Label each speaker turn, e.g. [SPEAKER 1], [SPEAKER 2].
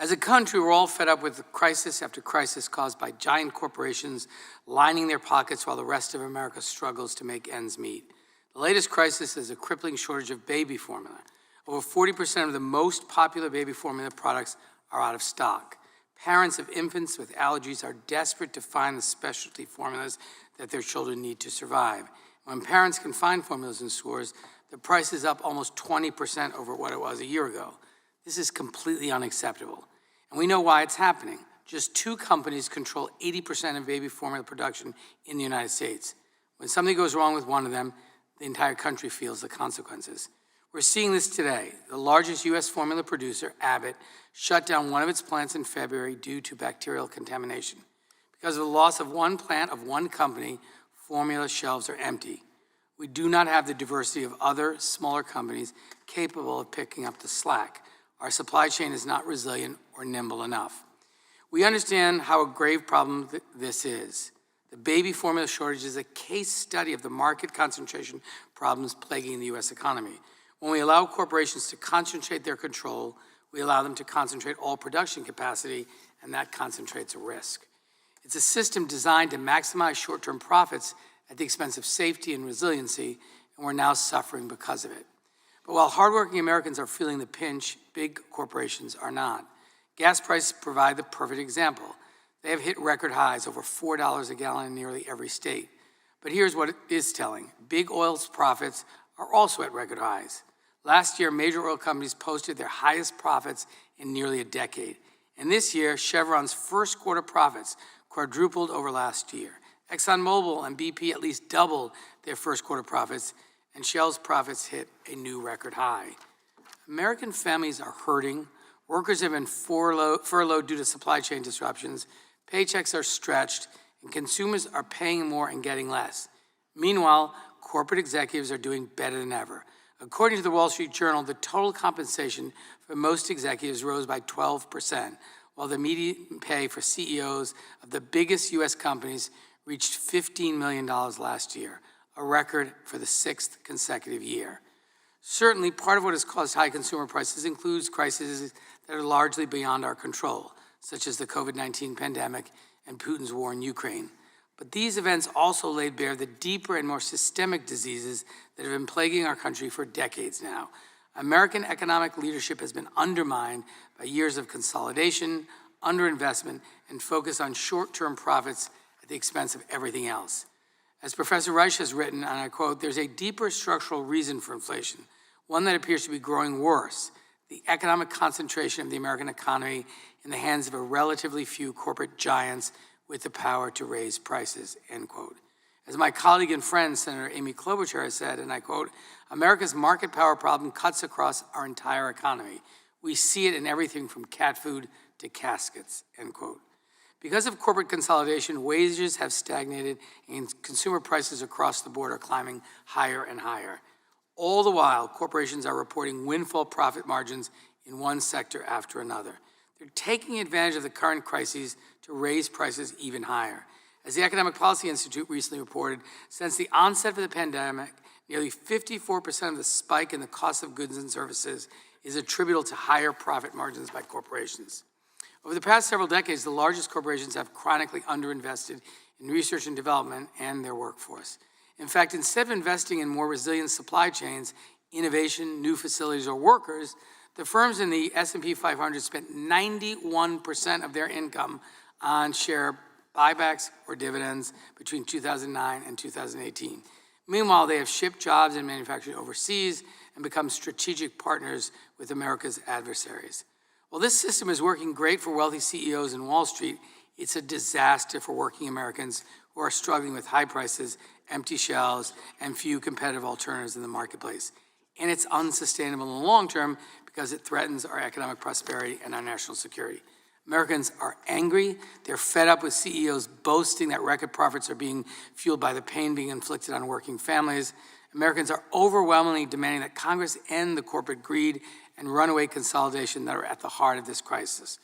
[SPEAKER 1] As a country, we're all fed up with crisis after crisis caused by giant corporations lining their pockets while the rest of America struggles to make ends meet. The latest crisis is a crippling shortage of baby formula. Over 40% of the most popular baby formula products are out of stock. Parents of infants with allergies are desperate to find the specialty formulas that their children need to survive. When parents can find formulas in stores, the price is up almost 20% over what it was a year ago. This is completely unacceptable. And we know why it's happening. Just 2 companies control 80% of baby formula production in the United States. When something goes wrong with one of them, the entire country feels the consequences. We're seeing this today. The largest U.S. formula producer, Abbott, shut down one of its plants in February due to bacterial contamination. Because of the loss of one plant of one company, formula shelves are empty. We do not have the diversity of other smaller companies capable of picking up the slack. Our supply chain is not resilient or nimble enough. We understand how a grave problem this is. The baby formula shortage is a case study of the market concentration problems plaguing the U.S. economy. When we allow corporations to concentrate their control, we allow them to concentrate all production capacity, and that concentrates a risk. It's a system designed to maximize short-term profits at the expense of safety and resiliency, and we're now suffering because of it. But while hardworking Americans are feeling the pinch, big corporations are not. Gas prices provide the perfect example. They have hit record highs, over $4 a gallon in nearly every state. But here's what it is telling. Big oil's profits are also at record highs. Last year, major oil companies posted their highest profits in nearly a decade. And this year, Chevron's first quarter profits quadrupled over last year. ExxonMobil and BP at least doubled their first quarter profits, and Shell's profits hit a new record high. American families are hurting. Workers have been furloughed due to supply chain disruptions. Paychecks are stretched, and consumers are paying more and getting less. Meanwhile, corporate executives are doing better than ever. According to the Wall Street Journal, the total compensation for most executives rose by 12%, while the median pay for CEOs of the biggest U.S. companies reached $15 million last year, a record for the 6th consecutive year. Certainly, part of what has caused high consumer prices includes crises that are largely beyond our control, such as the COVID-19 pandemic and Putin's war in Ukraine. But these events also laid bare the deeper and more systemic diseases that have been plaguing our country for decades now. American economic leadership has been undermined by years of consolidation, underinvestment, and focus on short-term profits at the expense of everything else. As Professor Reich has written, and I quote, "There's a deeper structural reason for inflation, one that appears to be growing worse, the economic concentration of the American economy in the hands of a relatively few corporate giants with the power to raise prices," end quote. As my colleague and friend, Senator Amy Klobuchar, has said, and I quote, "America's market power problem cuts across our entire economy. We see it in everything from cat food to caskets," end quote. Because of corporate consolidation, wages have stagnated and consumer prices across the board are climbing higher and higher. All the while, corporations are reporting windfall profit margins in one sector after another. They're taking advantage of the current crises to raise prices even higher. As the Economic Policy Institute recently reported, since the onset of the pandemic, nearly 54% of the spike in the cost of goods and services is attributable to higher profit margins by corporations. Over the past several decades, the largest corporations have chronically underinvested in research and development and their workforce. In fact, instead of investing in more resilient supply chains, innovation, new facilities, or workers, the firms in the S&P 500 spent 91% of their income on share buybacks or dividends between 2009 and 2018. Meanwhile, they have shipped jobs and manufacturing overseas and become strategic partners with America's adversaries. While this system is working great for wealthy CEOs in Wall Street, it's a disaster for working Americans who are struggling with high prices, empty shelves, and few competitive alternatives in the marketplace. And it's unsustainable in the long term because it threatens our economic prosperity and our national security. Americans are angry. They're fed up with CEOs boasting that record profits are being fueled by the pain being inflicted on working families. Americans are overwhelmingly demanding that Congress end the corporate greed and runaway consolidation that are at the heart of this crisis.